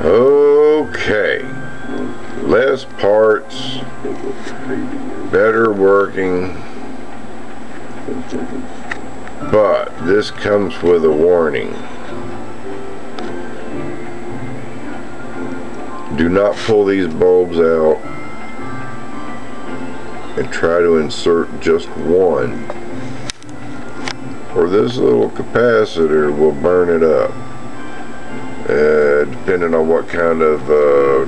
Okay, less parts, better working, but this comes with a warning. Do not pull these bulbs out and try to insert just one, or this little capacitor will burn it up. Depending on what kind of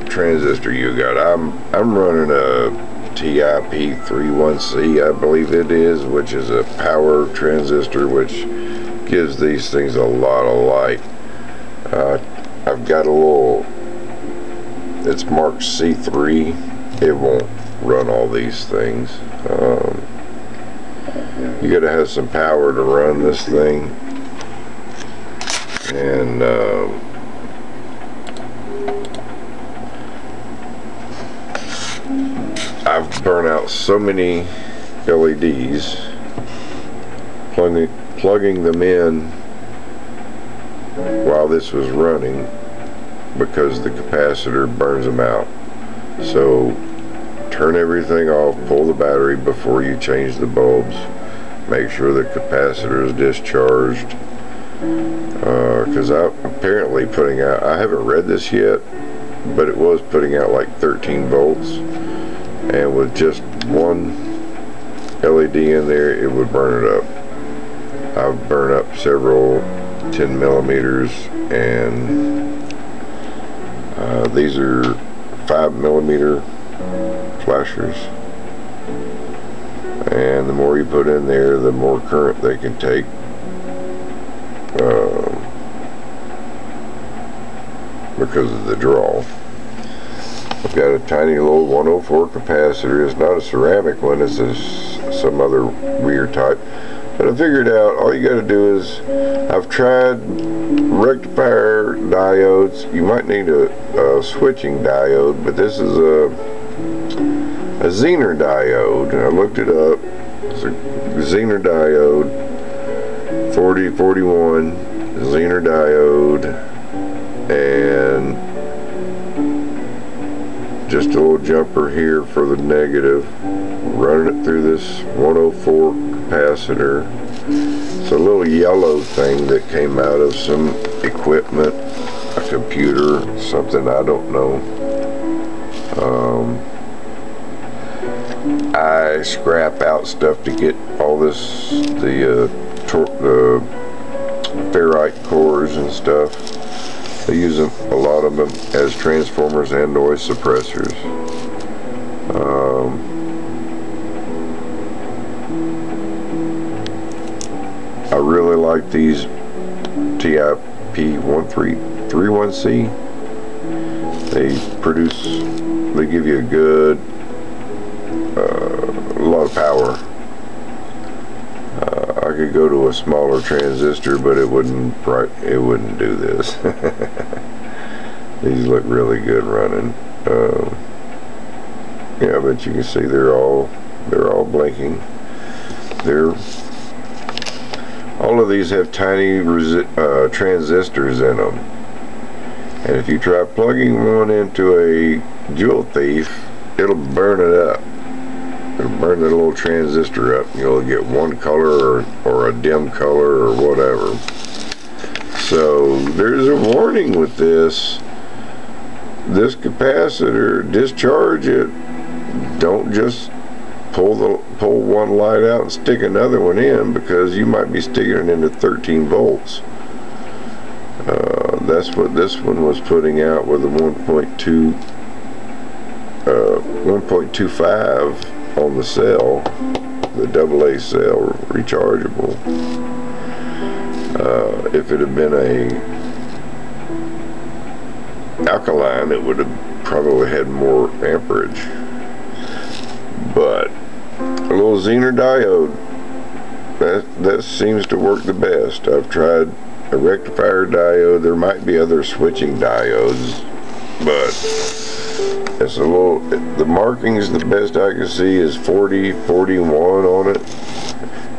transistor you got. I'm running a TIP31C, I believe it is, which is a power transistor, which gives these things a lot of light. I've got a little, it's marked C3. It won't run all these things. You gotta have some power to run this thing, and I've burnt out so many LEDs plugging them in while this was running, because the capacitor burns them out. So turn everything off, pull the battery before you change the bulbs, make sure the capacitor is discharged, because I'm apparently putting out, I haven't read this yet, but it was putting out like 13 volts, and with just one LED in there it would burn it up. I've burned up several 10 millimeters, and these are 5 millimeter flashers, and the more you put in there, the more current they can take. Because of the draw. I've got a tiny little 104 capacitor. It's not a ceramic one, it's some other weird type. But I figured out all you got to do is, I've tried rectifier diodes. You might need a switching diode, but this is a Zener diode. I looked it up. It's a Zener diode, 4041 Zener diode, and just a little jumper here for the negative, running it through this 104 capacitor. It's a little yellow thing that came out of some equipment, a computer, something, I don't know. I scrap out stuff to get all this, the ferrite cores and stuff. They use them, a lot of them, as transformers and noise suppressors. I really like these TIP31C. They give you a good, a lot of power. I could go to a smaller transistor, but it wouldn't do this. These look really good running. Yeah, but you can see they're all blinking. All of these have tiny transistors in them, and if you try plugging one into a jewel thief, it'll burn it up. It'll burn the little transistor up. You'll get one color or a dim color or whatever. So there's a warning with this. This capacitor, discharge it. Don't just pull one light out and stick another one in, because you might be sticking it into 13 volts. That's what this one was putting out with a 1.25 on the cell, the AA cell, rechargeable. If it had been a alkaline, it would have probably had more amperage. But a little Zener diode, that seems to work the best. I've tried a rectifier diode. There might be other switching diodes, but it's a little, the markings, the best I can see is 4041 on it.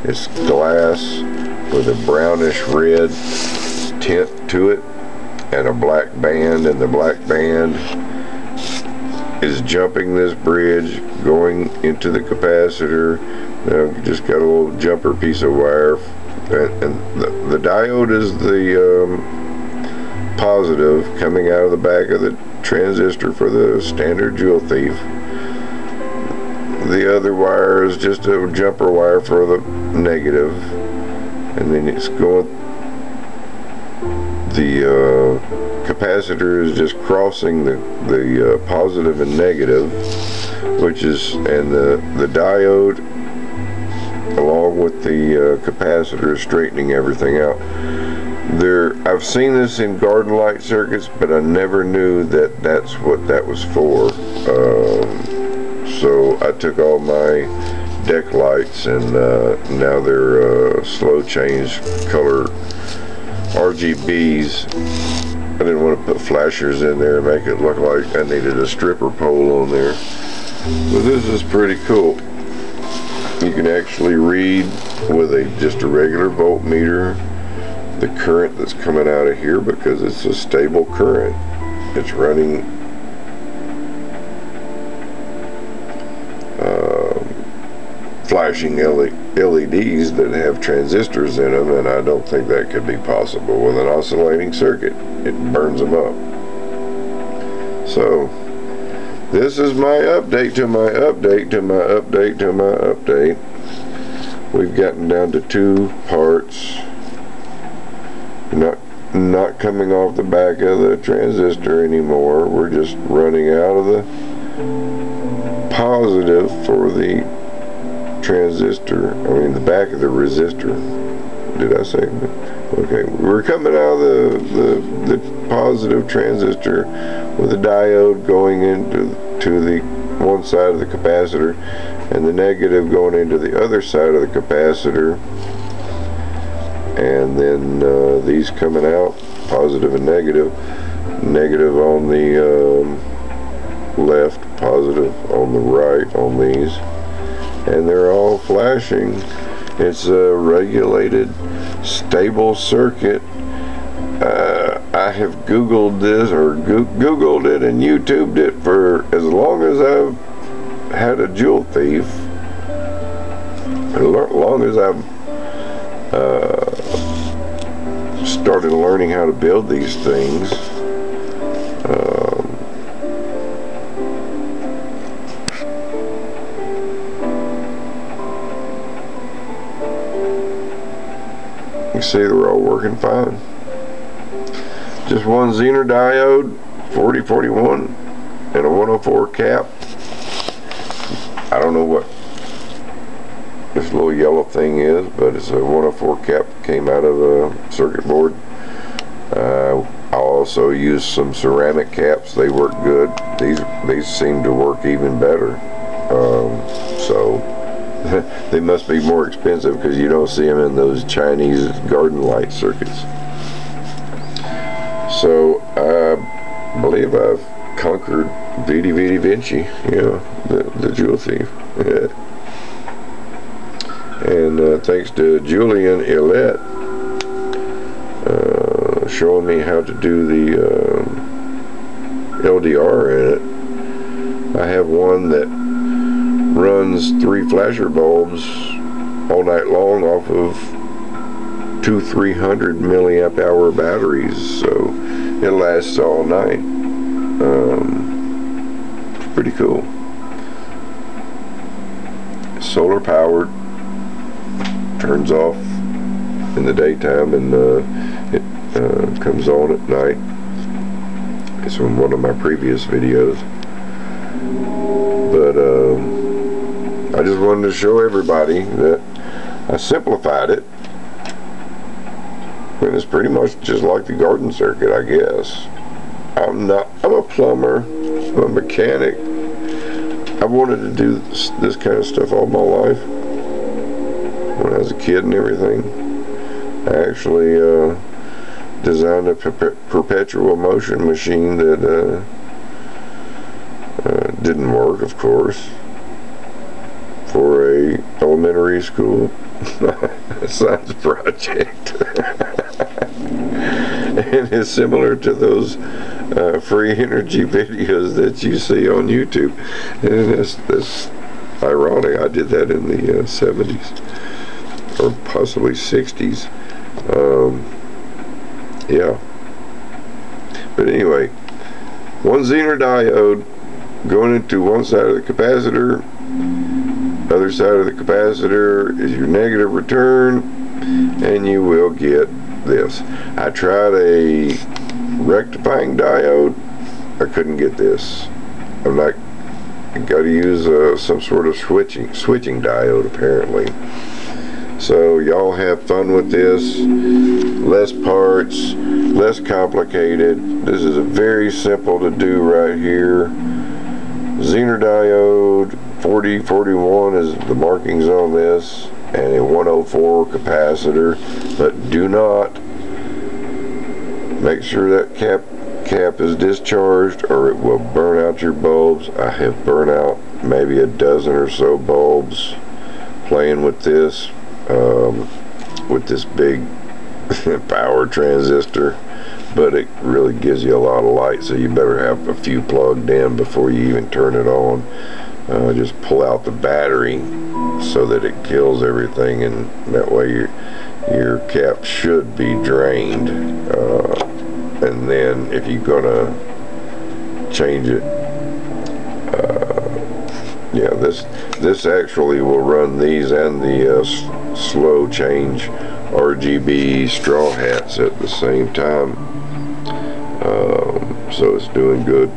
It's glass with a brownish red tint to it, and a black band, and the black band is jumping this bridge going into the capacitor. Now just got a little jumper piece of wire, and the diode is the positive coming out of the back of the transistor for the standard jewel thief. The other wire is just a jumper wire for the negative, and then it's going, the capacitor is just crossing the positive and negative, which is, and the diode along with the capacitor is straightening everything out. I've seen this in garden light circuits, but I never knew that that's what that was for. So I took all my deck lights, and now they're slow change color RGBs. I didn't want to put flashers in there and make it look like I needed a stripper pole on there. But this is pretty cool. You can actually read with just a regular voltmeter the current that's coming out of here, because it's a stable current. It's running flashing LEDs that have transistors in them, and I don't think that could be possible with an oscillating circuit. It burns them up. So this is my update to my update to my update to my update. We've gotten down to 2 parts, not coming off the back of the transistor anymore. We're just running out of the positive for the transistor, I mean the back of the resistor. Did I say that? Okay, we're coming out of the positive transistor with the diode going into the one side of the capacitor, and the negative going into the other side of the capacitor, and then these coming out, positive and negative. Negative on the left, positive on the right on these, and they're all flashing. It's a regulated, stable circuit. I have Googled this, or Googled it and YouTubed it for as long as I've had a jewel thief, as long as I've started learning how to build these things. You see, they're all working fine. Just one Zener diode, 4041, and a 104 cap. I don't know what this little yellow thing is, but it's a 104 cap that came out of a circuit board. I'll also use some ceramic caps. They work good. These seem to work even better. So they must be more expensive, because you don't see them in those Chinese garden light circuits. So I believe I've conquered Vidi Vidi Vinci, you know, the jewel thief. And thanks to Julian Illette showing me how to do the LDR in it. I have one that runs 3 flasher bulbs all night long off of 2 300 milliamp hour batteries, so it lasts all night. It's pretty cool. Solar powered, turns off in the daytime, and it comes on at night. It's from one of my previous videos, but I just wanted to show everybody that I simplified it, and it's pretty much just like the garden circuit, I guess. I'm a plumber, I'm a mechanic. I wanted to do this kind of stuff all my life. When I was a kid and everything, I actually designed a perpetual motion machine that didn't work, of course, for a elementary school science project. and it's similar to those free energy videos that you see on YouTube. And it's ironic. I did that in the 70s or possibly 60s. Yeah. But anyway, one Zener diode going into one side of the capacitor. Other side of the capacitor is your negative return, and you will get this. I tried a rectifying diode. I couldn't get this. I'm not. Got to use some sort of switching diode apparently. So y'all have fun with this. Less parts, less complicated. This is a very simple to do right here. Zener diode 4041 is the markings on this, and a 104 capacitor. But do not, make sure that cap is discharged or it will burn out your bulbs. I have burned out maybe a dozen or so bulbs playing with this big power transistor, but it really gives you a lot of light, so you better have a few plugged in before you even turn it on. Just pull out the battery so that it kills everything, and that way your cap should be drained. And then if you're gonna change it, yeah, this actually will run these and the slow change RGB straw hats at the same time. So it's doing good.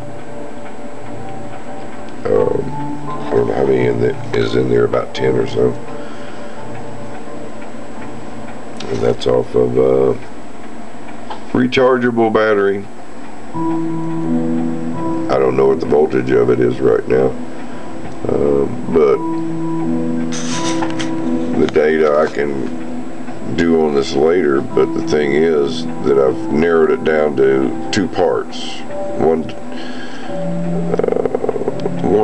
I don't know how many is in there, about 10 or so. And that's off of rechargeable battery. I don't know what the voltage of it is right now, but the data I can do on this later. But the thing is that I've narrowed it down to 2 parts, one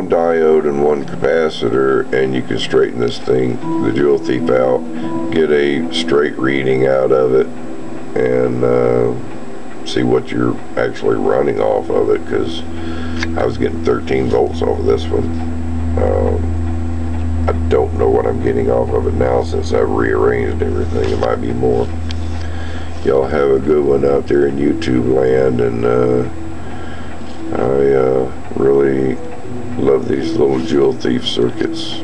diode and one capacitor, and you can straighten this thing, the jewel thief, out, get a straight reading out of it, and see what you're actually running off of it, because I was getting 13 volts off of this one. I don't know what I'm getting off of it now since I've rearranged everything. It might be more. Y'all have a good one out there in YouTube land, and I really love these little jewel thief circuits.